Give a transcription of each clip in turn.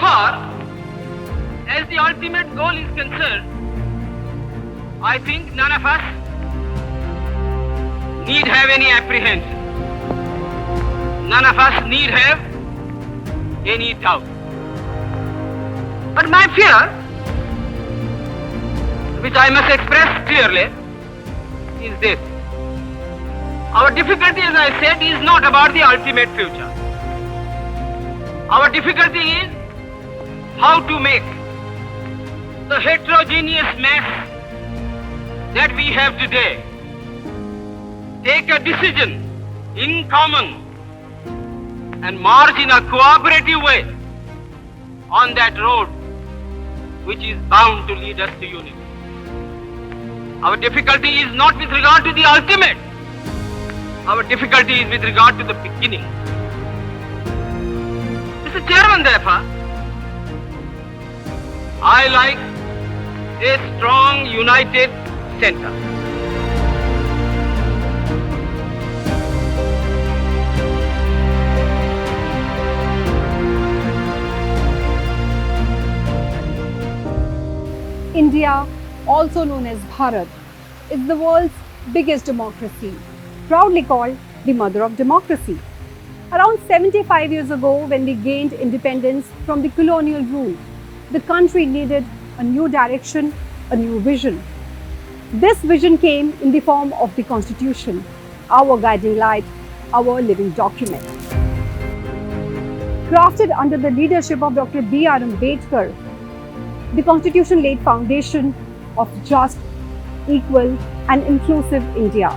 far as the ultimate goal is concerned, I think none of us need have any apprehension. None of us need have any doubt. But my fear, which I must express clearly, is this. Our difficulty, as I said, is not about the ultimate future. Our difficulty is how to make the heterogeneous mass that we have today take a decision in common and march in a cooperative way on that road which is bound to lead us to unity. Our difficulty is not with regard to the ultimate. Our difficulty is with regard to the beginning. Mr. Chairman, therefore, I like a strong, united center. India, also known as Bharat, is the world's biggest democracy, proudly called the mother of democracy. Around 75 years ago, when we gained independence from the colonial rule, the country needed a new direction, a new vision. This vision came in the form of the Constitution, our guiding light, our living document. Crafted under the leadership of Dr. B.R. Ambedkar, the Constitution laid foundation of just, equal and inclusive India.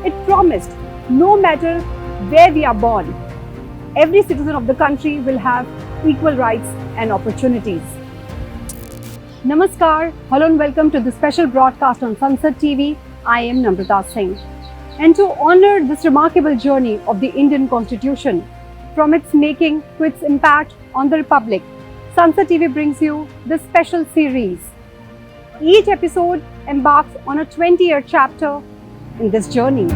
It promised no matter where we are born, every citizen of the country will have equal rights and opportunities. Namaskar, hello and welcome to the special broadcast on Sansad TV. I am Namrata Singh. And to honor this remarkable journey of the Indian Constitution, from its making to its impact on the Republic, Sansad TV brings you this special series. Each episode embarks on a 20-year chapter in this journey.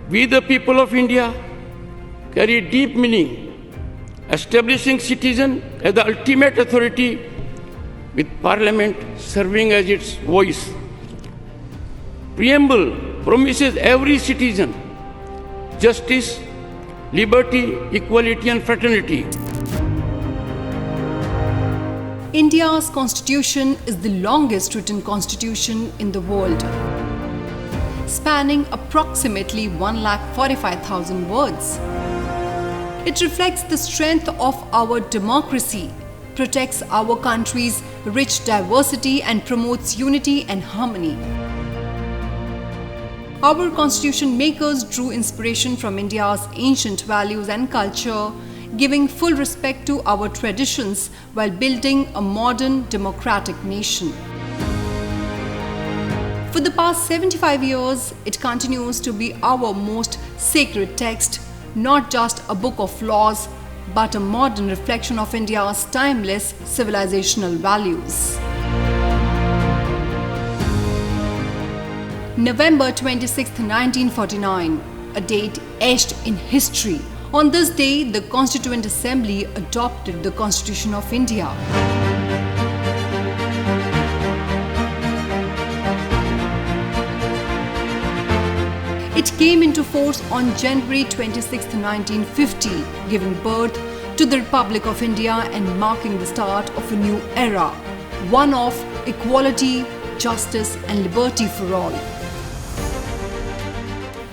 We, the people of India, carry deep meaning, establishing citizen as the ultimate authority, with Parliament serving as its voice. Preamble promises every citizen justice, liberty, equality and fraternity. India's constitution is the longest written constitution in the world, spanning approximately 1,45,000 words. It reflects the strength of our democracy, protects our country's rich diversity and promotes unity and harmony. Our constitution makers drew inspiration from India's ancient values and culture, giving full respect to our traditions while building a modern democratic nation. For the past 75 years, it continues to be our most sacred text, not just a book of laws, but a modern reflection of India's timeless civilizational values. November 26, 1949, a date etched in history. On this day, the Constituent Assembly adopted the Constitution of India. It came into force on January 26, 1950, giving birth to the Republic of India and marking the start of a new era, one of equality, justice and liberty for all.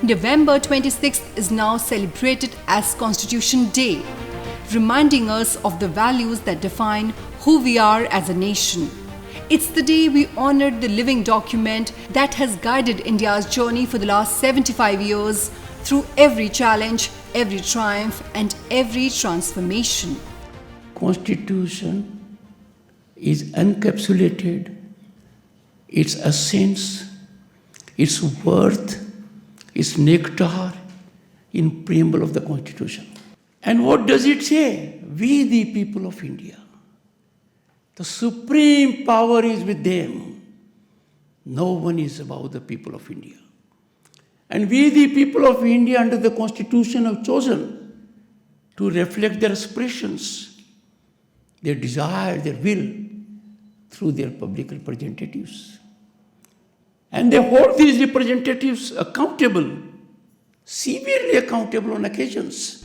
November 26th is now celebrated as Constitution Day, reminding us of the values that define who we are as a nation. It's the day we honor the living document that has guided India's journey for the last 75 years through every challenge, every triumph and every transformation. Constitution is encapsulated, its essence, its worth, its nectar in preamble of the Constitution. And what does it say? We the people of India. The supreme power is with them. No one is above the people of India. And we the people of India under the Constitution have chosen to reflect their aspirations, their desire, their will through their public representatives. And they hold these representatives accountable, severely accountable on occasions.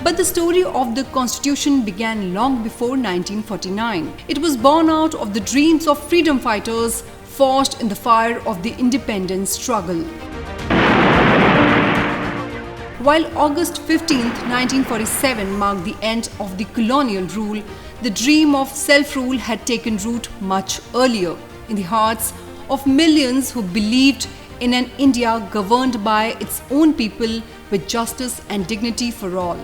But the story of the Constitution began long before 1949. It was born out of the dreams of freedom fighters forged in the fire of the independence struggle. While August 15, 1947 marked the end of the colonial rule, the dream of self-rule had taken root much earlier in the hearts of millions who believed in an India governed by its own people with justice and dignity for all.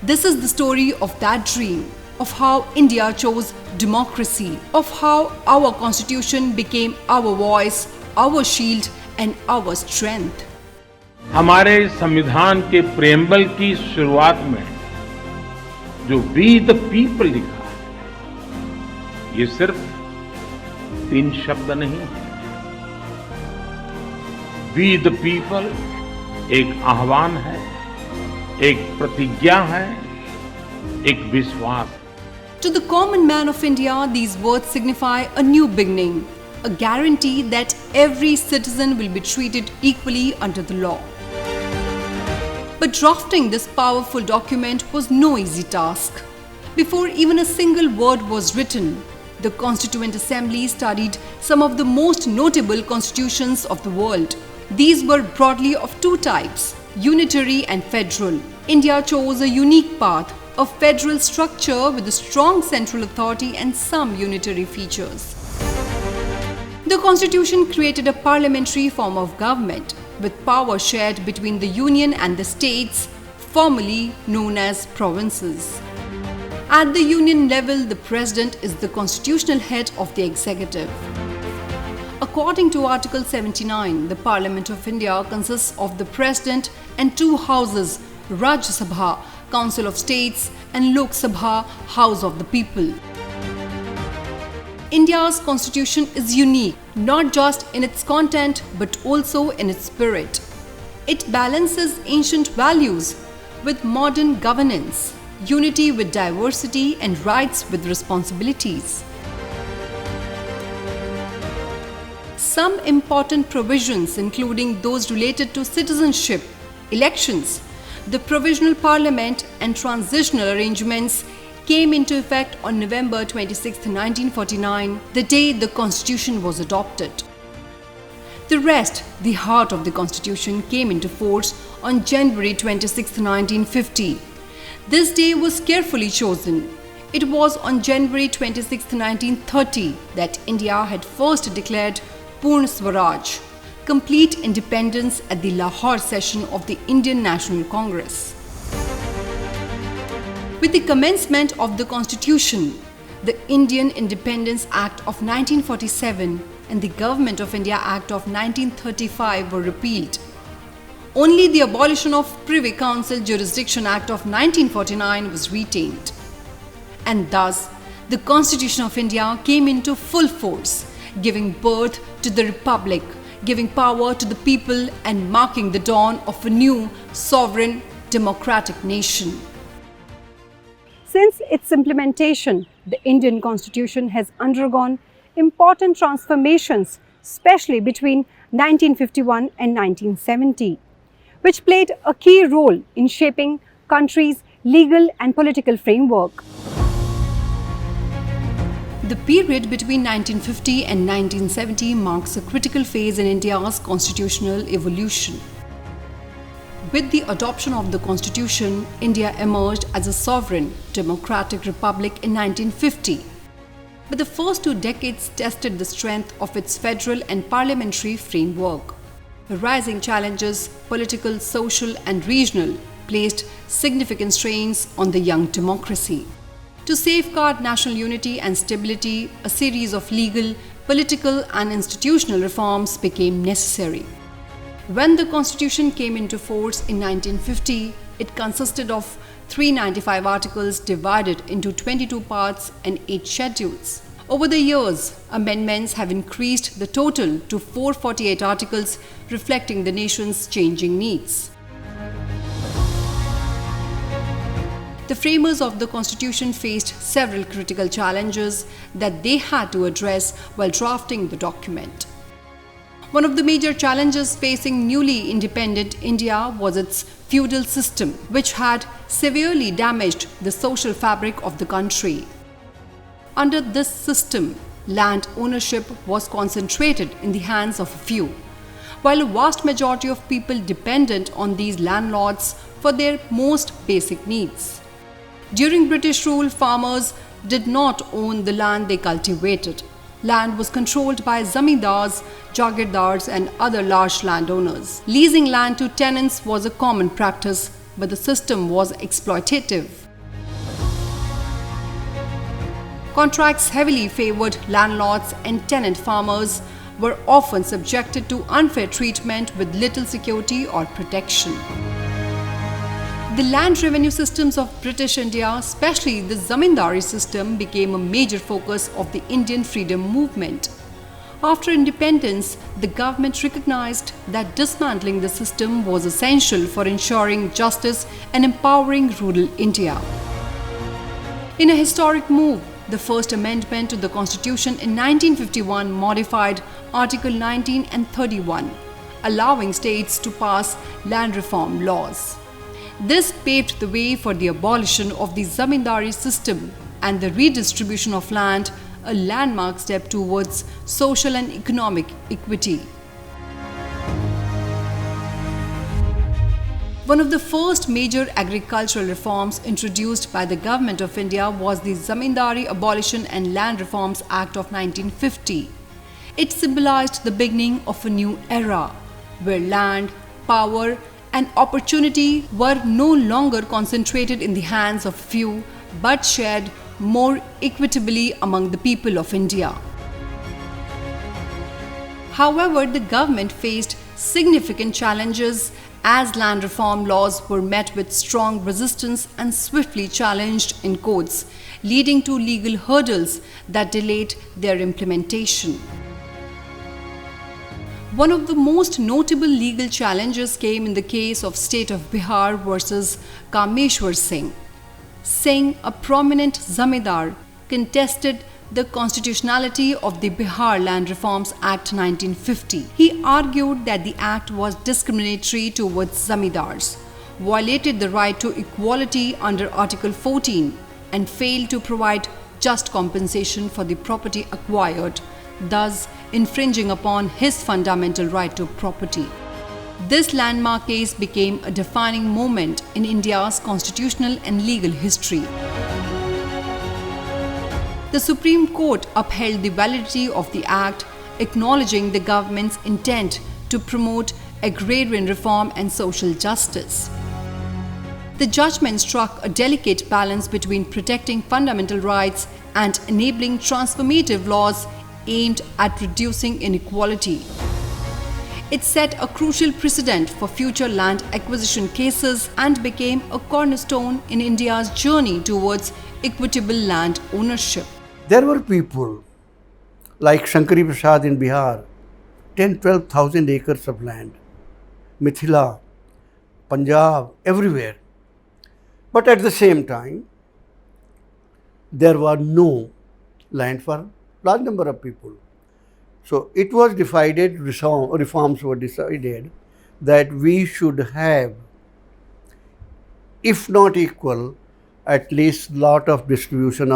This is the story of that dream, of how India chose democracy, of how our constitution became our voice, our shield and our strength. हमारे संविधान के preamble की शुरुआत में जो we the people लिखा है, ये सिर्फ 3 शब्द नहीं है। वी द पीपल एक आह्वान है, एक प्रतिज्ञा है, एक विश्वास। To the common man of India, these words signify a new beginning, a guarantee that every citizen will be treated equally under the law. But drafting this powerful document was no easy task. Before even a single word was written, the Constituent Assembly studied some of the most notable constitutions of the world. These were broadly of 2 types, unitary and federal. India chose a unique path, a federal structure with a strong central authority and some unitary features. The Constitution created a parliamentary form of government with power shared between the Union and the states, formerly known as provinces. At the Union level, the President is the constitutional head of the executive. According to Article 79, the Parliament of India consists of the President and 2 houses, Rajya Sabha, Council of States, and Lok Sabha, House of the People. India's constitution is unique, not just in its content but also in its spirit. It balances ancient values with modern governance, unity with diversity, and rights with responsibilities. Some important provisions, including those related to citizenship, elections, the provisional parliament, and transitional arrangements, came into effect on November 26, 1949, the day the Constitution was adopted. The rest, the heart of the Constitution, came into force on January 26, 1950. This day was carefully chosen. It was on January 26, 1930 that India had first declared Purna Swaraj, complete independence at the Lahore session of the Indian National Congress. With the commencement of the Constitution, the Indian Independence Act of 1947 and the Government of India Act of 1935 were repealed. Only the Abolition of Privy Council Jurisdiction Act of 1949 was retained. And thus, the Constitution of India came into full force, giving birth to the Republic, giving power to the people and marking the dawn of a new, sovereign, democratic nation. Since its implementation, the Indian Constitution has undergone important transformations, especially between 1951 and 1970, which played a key role in shaping country's legal and political framework. The period between 1950 and 1970 marks a critical phase in India's constitutional evolution. With the adoption of the Constitution, India emerged as a sovereign, democratic republic in 1950. But the first 2 decades tested the strength of its federal and parliamentary framework. The rising challenges, political, social, and regional, placed significant strains on the young democracy. To safeguard national unity and stability, a series of legal, political, and institutional reforms became necessary. When the Constitution came into force in 1950, it consisted of 395 articles divided into 22 parts and 8 schedules. Over the years, amendments have increased the total to 448 articles, reflecting the nation's changing needs. The framers of the Constitution faced several critical challenges that they had to address while drafting the document. One of the major challenges facing newly independent India was its feudal system, which had severely damaged the social fabric of the country. Under this system, land ownership was concentrated in the hands of a few, while a vast majority of people depended on these landlords for their most basic needs. During British rule, farmers did not own the land they cultivated. Land was controlled by zamindars, jagirdars and other large landowners. Leasing land to tenants was a common practice, but the system was exploitative. Contracts heavily favored landlords, and tenant farmers were often subjected to unfair treatment with little security or protection. The land revenue systems of British India, especially the zamindari system, became a major focus of the Indian freedom movement. After independence, the government recognized that dismantling the system was essential for ensuring justice and empowering rural India. In a historic move, the first amendment to the Constitution in 1951 modified Article 19 and 31, allowing states to pass land reform laws. This paved the way for the abolition of the zamindari system and the redistribution of land, a landmark step towards social and economic equity. One of the first major agricultural reforms introduced by the Government of India was the Zamindari Abolition and Land Reforms Act of 1950. It symbolized the beginning of a new era, where land, power, and opportunity were no longer concentrated in the hands of few, but shared more equitably among the people of India. However, the government faced significant challenges as land reform laws were met with strong resistance and swiftly challenged in courts, leading to legal hurdles that delayed their implementation. One of the most notable legal challenges came in the case of State of Bihar versus Kameshwar Singh. Singh, a prominent zamindar, contested the constitutionality of the Bihar Land Reforms Act 1950. He argued that the act was discriminatory towards zamindars, violated the right to equality under Article 14, and failed to provide just compensation for the property acquired, thus infringing upon his fundamental right to property. This landmark case became a defining moment in India's constitutional and legal history. The Supreme Court upheld the validity of the Act, acknowledging the government's intent to promote agrarian reform and social justice. The judgment struck a delicate balance between protecting fundamental rights and enabling transformative laws aimed at reducing inequality. It set a crucial precedent for future land acquisition cases and became a cornerstone in India's journey towards equitable land ownership. There were people like Shankari Prasad in Bihar, 10-12,000 acres of land, Mithila, Punjab, everywhere. But at the same time, there was no land for large number of people. So it was divided, reforms were decided that we should have, if not equal, at least lot of redistribution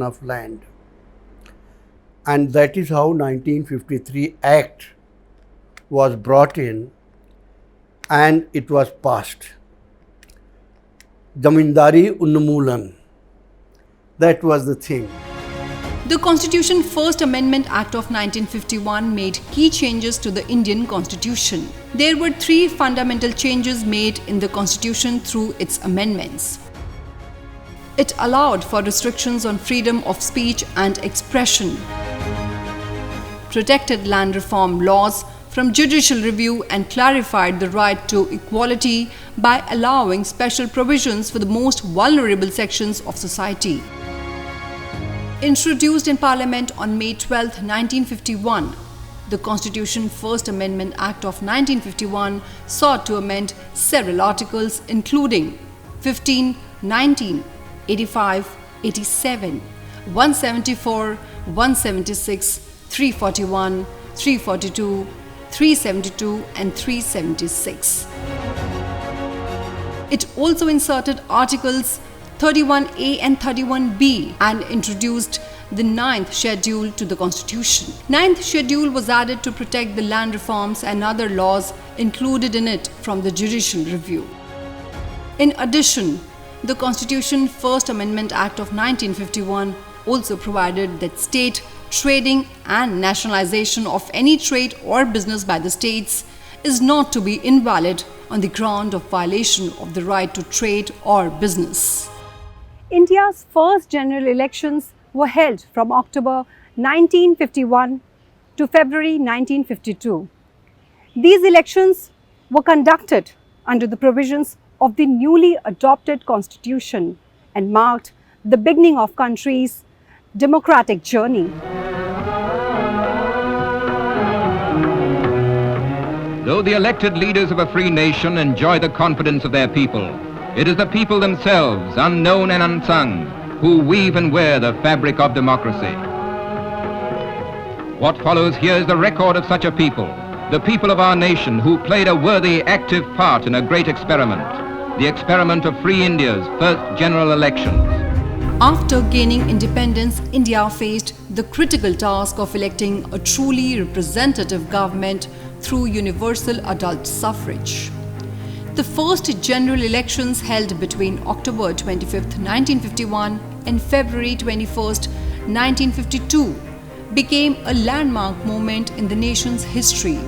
of land. And that is how 1953 Act was brought in and it was passed. Zamindari Unmoolan, that was the thing. The Constitution First Amendment Act of 1951 made key changes to the Indian Constitution. There were 3 fundamental changes made in the Constitution through its amendments. It allowed for restrictions on freedom of speech and expression, protected land reform laws from judicial review, and clarified the right to equality by allowing special provisions for the most vulnerable sections of society. Introduced in Parliament on May 12, 1951, the Constitution First Amendment Act of 1951 sought to amend several articles including 15, 19, 85, 87, 174, 176, 341, 342, 372 and 376. It also inserted Articles 31A and 31B and introduced the 9th Schedule to the Constitution. 9th Schedule was added to protect the land reforms and other laws included in it from the judicial review. In addition, the Constitution First Amendment Act of 1951 also provided that state trading and nationalization of any trade or business by the states is not to be invalid on the ground of violation of the right to trade or business. India's first general elections were held from October 1951 to February 1952. These elections were conducted under the provisions of the newly adopted constitution and marked the beginning of country's democratic journey. Though the elected leaders of a free nation enjoy the confidence of their people, it is the people themselves, unknown and unsung, who weave and wear the fabric of democracy. What follows here is the record of such a people, the people of our nation who played a worthy, active part in a great experiment, the experiment of free India's first general elections. After gaining independence, India faced the critical task of electing a truly representative government through universal adult suffrage. The first general elections held between October 25, 1951 and February 21, 1952 became a landmark moment in the nation's history.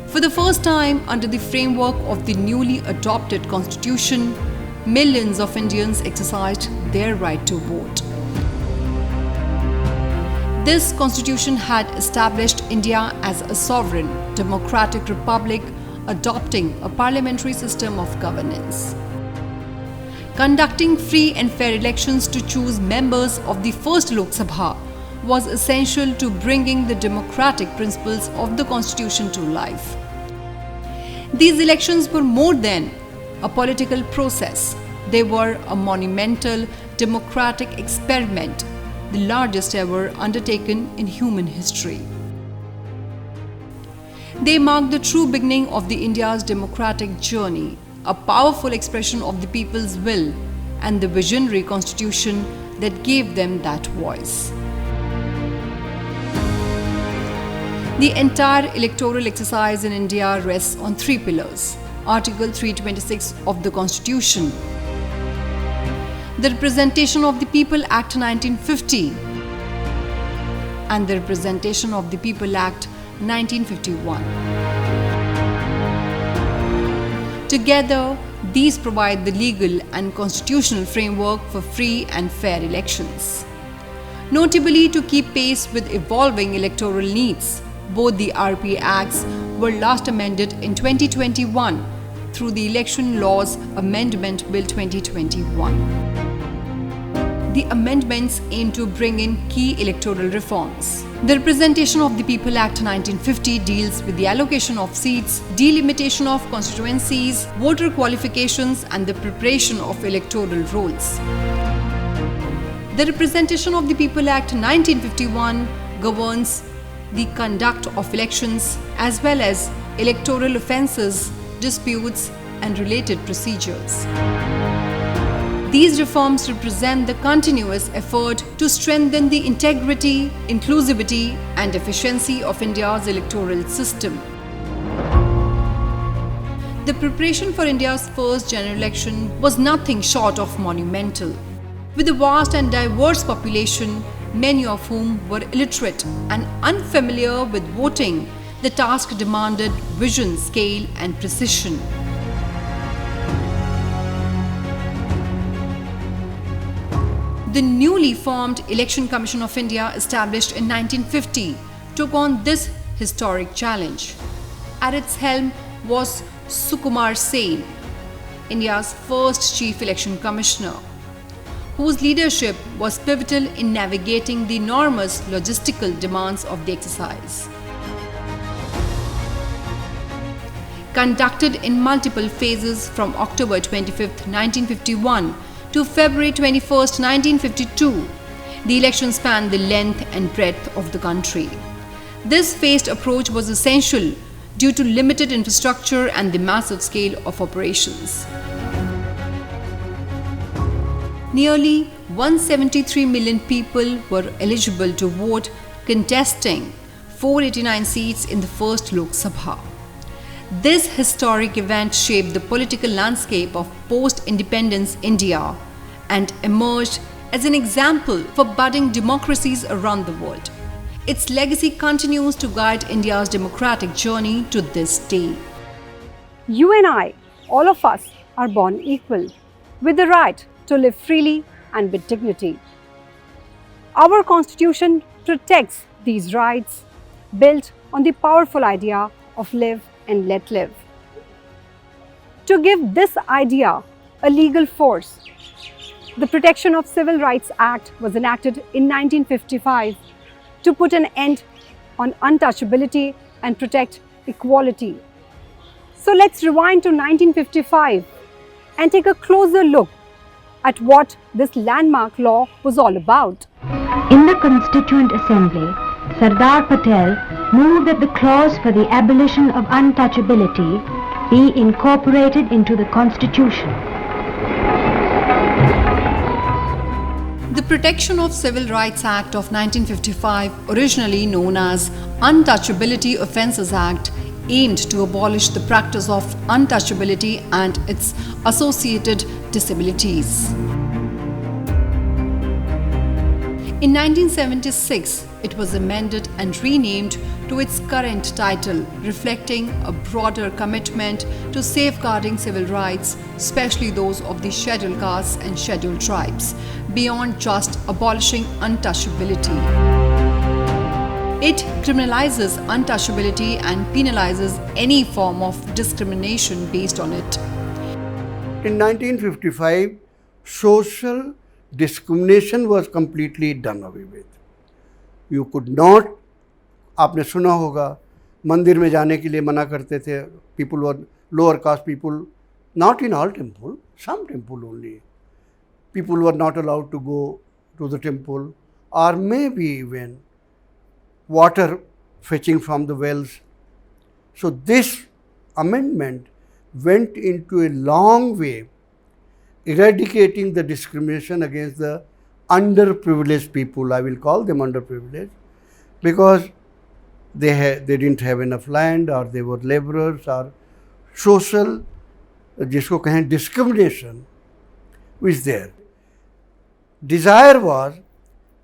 For the first time, under the framework of the newly adopted constitution, millions of Indians exercised their right to vote. This constitution had established India as a sovereign, democratic republic adopting a parliamentary system of governance. Conducting free and fair elections to choose members of the first Lok Sabha was essential to bringing the democratic principles of the constitution to life. These elections were more than a political process. They were a monumental democratic experiment, the largest ever undertaken in human history. They marked the true beginning of the India's democratic journey, a powerful expression of the people's will and the visionary constitution that gave them that voice. The entire electoral exercise in India rests on three pillars. Article 326 of the Constitution, the Representation of the People Act 1950, and the Representation of the People Act 1951. Together, these provide the legal and constitutional framework for free and fair elections. Notably, to keep pace with evolving electoral needs, both the RP Acts were last amended in 2021 through the Election Laws Amendment Bill 2021. The amendments aim to bring in key electoral reforms. The Representation of the People Act 1950 deals with the allocation of seats, delimitation of constituencies, voter qualifications, and the preparation of electoral rolls. The Representation of the People Act 1951 governs the conduct of elections as well as electoral offences, disputes, and related procedures. These reforms represent the continuous effort to strengthen the integrity, inclusivity, and efficiency of India's electoral system. The preparation for India's first general election was nothing short of monumental. With a vast and diverse population, many of whom were illiterate and unfamiliar with voting, the task demanded vision, scale, and precision. The newly formed Election Commission of India, established in 1950, took on this historic challenge. At its helm was Sukumar Sen, India's first Chief Election Commissioner. whose leadership was pivotal in navigating the enormous logistical demands of the exercise. Conducted in multiple phases from October 25, 1951 to February 21, 1952, the election spanned the length and breadth of the country. This phased approach was essential due to limited infrastructure and the massive scale of operations. Nearly 173 million people were eligible to vote, contesting 489 seats in the first Lok Sabha. This historic event shaped the political landscape of post-independence India and emerged as an example for budding democracies around the world. Its legacy continues to guide India's democratic journey to this day. You and I, all of us, are born equal, with the right to live freely and with dignity. Our Constitution protects these rights, built on the powerful idea of live and let live. To give this idea a legal force, the Protection of Civil Rights Act was enacted in 1955 to put an end on untouchability and protect equality. So let's rewind to 1955 and take a closer look at what this landmark law was all about. In the Constituent Assembly, Sardar Patel moved that the clause for the abolition of untouchability be incorporated into the Constitution. The Protection of Civil Rights Act of 1955, originally known as Untouchability Offences Act, aimed to abolish the practice of untouchability and its associated disabilities. In 1976, it was amended and renamed to its current title, reflecting a broader commitment to safeguarding civil rights, especially those of the scheduled castes and scheduled tribes, beyond just abolishing untouchability. It criminalizes untouchability and penalizes any form of discrimination based on it. In 1955, social discrimination was completely done away with. You could not, आपने सुना होगा, मंदिर में जाने के लिए मना करते थे. People were lower caste people, not in all temple, some temple only. People were not allowed to go to the temple, or maybe even water fetching from the wells. So this amendment went into a long way eradicating the discrimination against the underprivileged people. I will call them underprivileged because they didn't have enough land, or they were laborers, or social, जिसको कहें discrimination was there. Desire was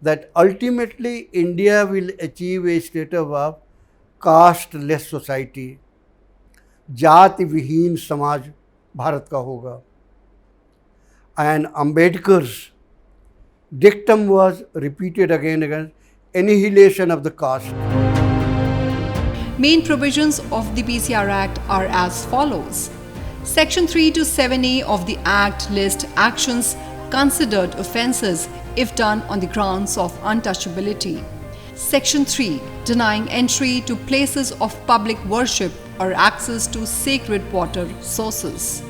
that ultimately India will achieve a status of caste-less society. जाति विहीन समाज भारत का होगा. And Ambedkar's dictum was repeated again and again, annihilation of the caste. Main provisions of the PCR Act are as follows. Section 3 to 7A of the Act list actions considered offences if done on the grounds of untouchability. Section 3, denying entry to places of public worship or access to sacred water sources.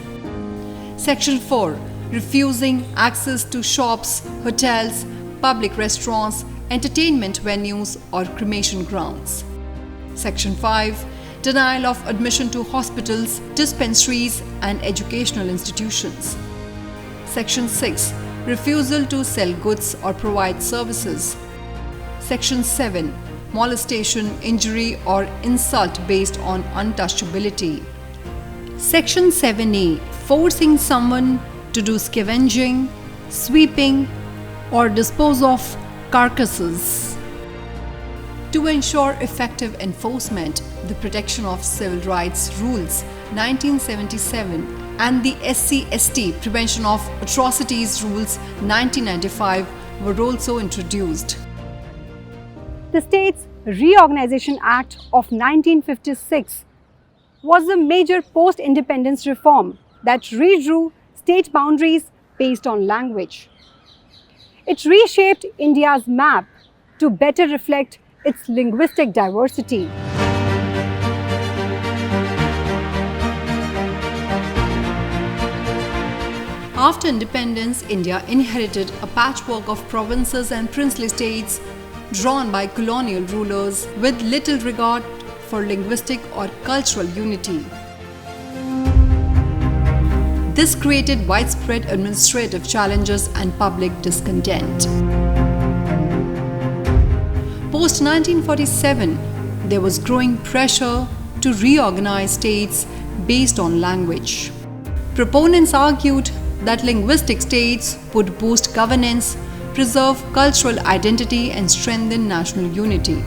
Section 4, refusing access to shops, hotels, public restaurants, entertainment venues or cremation grounds. Section 5, denial of admission to hospitals, dispensaries and educational institutions. Section 6, refusal to sell goods or provide services. Section 7, molestation, injury or insult based on untouchability. Section 7A, forcing someone to do scavenging, sweeping or dispose of carcasses. To ensure effective enforcement, the Protection of Civil Rights Rules 1977 and the SC/ST Prevention of Atrocities Rules 1995 were also introduced. The state's Reorganization Act of 1956 was a major post-independence reform that redrew state boundaries based on language. It reshaped India's map to better reflect its linguistic diversity. After independence, India inherited a patchwork of provinces and princely states drawn by colonial rulers with little regard for linguistic or cultural unity. This created widespread administrative challenges and public discontent. Post-1947, there was growing pressure to reorganize states based on language. Proponents argued that linguistic states would boost governance, preserve cultural identity, and strengthen national unity.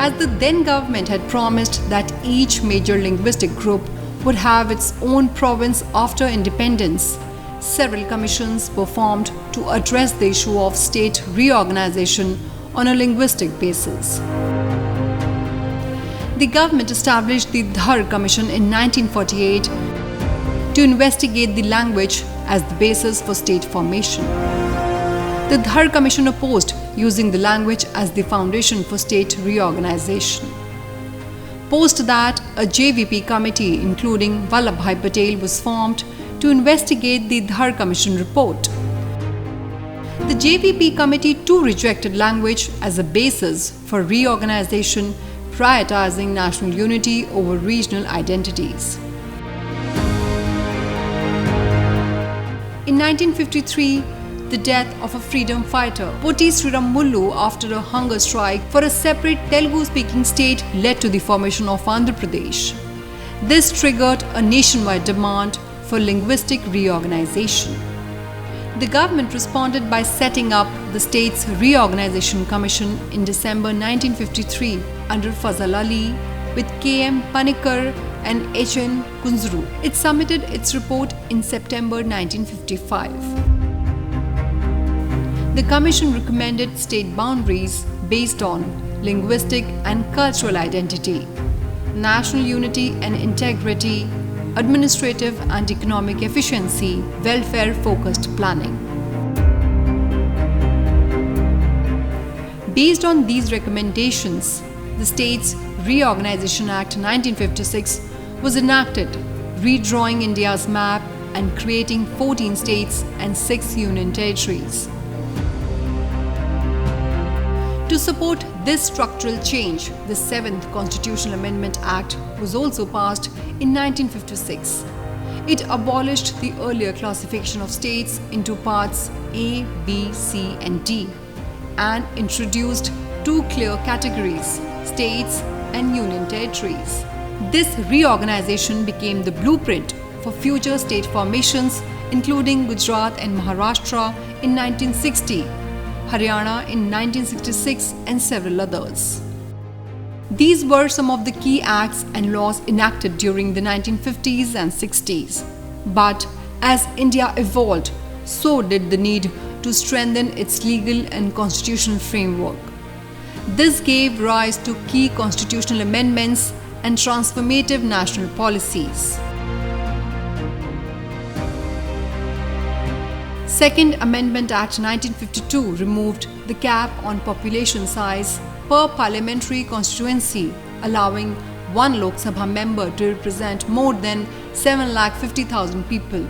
As the then government had promised that each major linguistic group would have its own province after independence, several commissions were formed to address the issue of state reorganization on a linguistic basis. The government established the Dhar Commission in 1948 to investigate the language as the basis for state formation. The Dhar Commission opposed using the language as the foundation for state reorganization. Post that, a JVP committee including Vallabhbhai Patel was formed to investigate the Dhar Commission report. The JVP committee too rejected language as a basis for reorganization, prioritizing national unity over regional identities. In 1953, the death of a freedom fighter, Poti Sriram Mullu, after a hunger strike for a separate Telugu-speaking state led to the formation of Andhra Pradesh. This triggered a nationwide demand for linguistic reorganization. The government responded by setting up the States Reorganization Commission in December 1953 under Fazal Ali with K.M. Panikkar and H.N. Kunzru. It submitted its report in September 1955. The Commission recommended state boundaries based on linguistic and cultural identity, national unity and integrity, administrative and economic efficiency, welfare-focused planning. Based on these recommendations, the States Reorganization Act 1956 was enacted, redrawing India's map and creating 14 states and 6 union territories. To support this structural change, the 7th Constitutional Amendment Act was also passed in 1956. It abolished the earlier classification of states into parts A, B, C, and D and introduced 2 clear categories, states and union territories. This reorganization became the blueprint for future state formations, including Gujarat and Maharashtra in 1960, Haryana in 1966, and several others. These were some of the key acts and laws enacted during the 1950s and 60s. But as India evolved, so did the need to strengthen its legal and constitutional framework. This gave rise to key constitutional amendments and transformative national policies. Second Amendment Act 1952 removed the cap on population size per parliamentary constituency, allowing one Lok Sabha member to represent more than 750,000 people.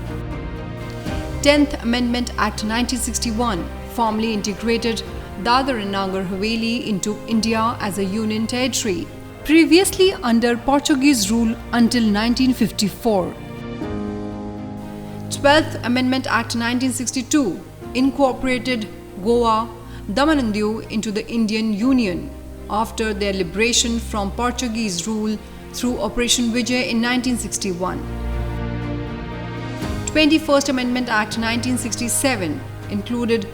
10th Amendment Act 1961 formally integrated Dadar and Nagar Haveli into India as a union territory, previously under Portuguese rule until 1954. 12th Amendment Act 1962 incorporated Goa, Daman and Diu into the Indian Union after their liberation from Portuguese rule through Operation Vijay in 1961. 21st Amendment Act 1967 included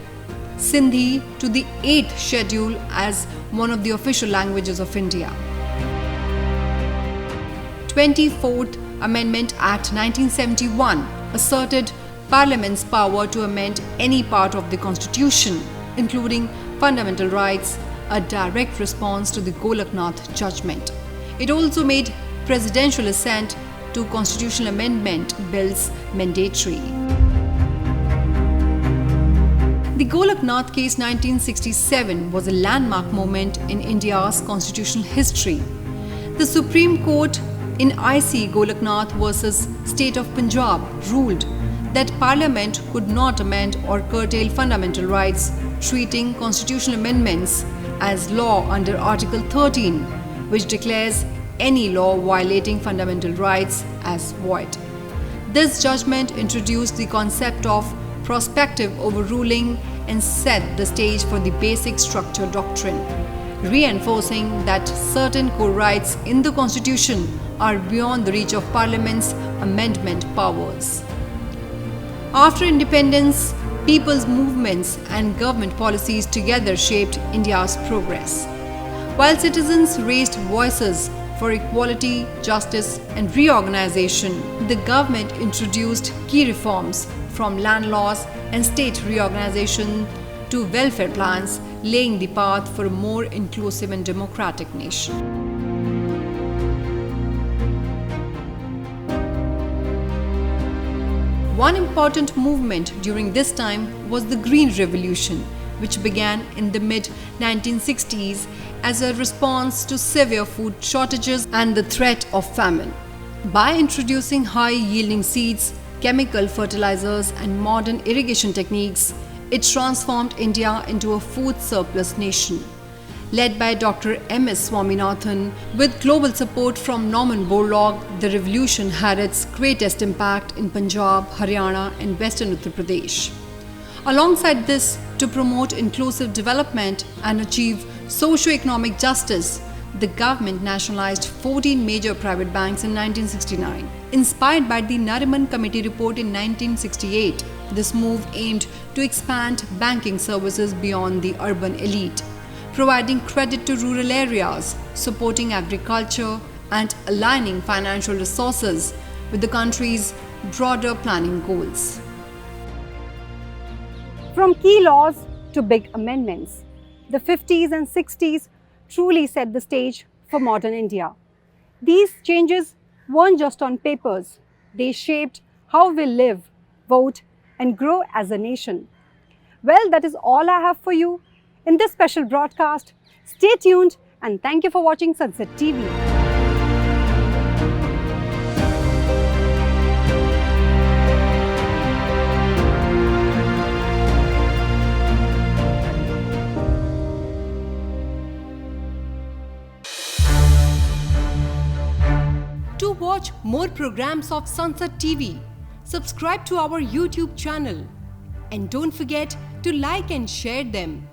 Sindhi to the 8th schedule as one of the official languages of India. 24th Amendment Act 1971 asserted Parliament's power to amend any part of the Constitution, including fundamental rights, a direct response to the Golaknath judgment. It also made presidential assent to constitutional amendment bills mandatory. Golaknath case 1967 was a landmark moment in India's constitutional history. The Supreme Court in IC Golaknath versus State of Punjab ruled that Parliament could not amend or curtail fundamental rights, treating constitutional amendments as law under Article 13, which declares any law violating fundamental rights as void. This judgment introduced the concept of prospective overruling and set the stage for the basic structure doctrine, reinforcing that certain core rights in the Constitution are beyond the reach of Parliament's amendment powers. After independence, people's movements and government policies together shaped India's progress. While citizens raised voices for equality, justice, and reorganization, the government introduced key reforms from land laws and state reorganization to welfare plans, laying the path for a more inclusive and democratic nation. One important movement during this time was the Green Revolution, which began in the mid-1960s as a response to severe food shortages and the threat of famine. By introducing high-yielding seeds, chemical fertilizers, and modern irrigation techniques, it transformed India into a food surplus nation. Led by Dr. M.S. Swaminathan, with global support from Norman Borlaug, the revolution had its greatest impact in Punjab, Haryana, and Western Uttar Pradesh. Alongside this, to promote inclusive development and achieve socio-economic justice, the government nationalized 14 major private banks in 1969. Inspired by the Nariman Committee report in 1968, this move aimed to expand banking services beyond the urban elite, providing credit to rural areas, supporting agriculture, and aligning financial resources with the country's broader planning goals. From key laws to big amendments, the 50s and 60s truly set the stage for modern India. These changes weren't just on papers, they shaped how we live, vote, and grow as a nation. Well, that is all I have for you in this special broadcast. Stay tuned and thank you for watching Sansad TV. To watch more programs of Sansad TV, subscribe to our YouTube channel and don't forget to like and share them.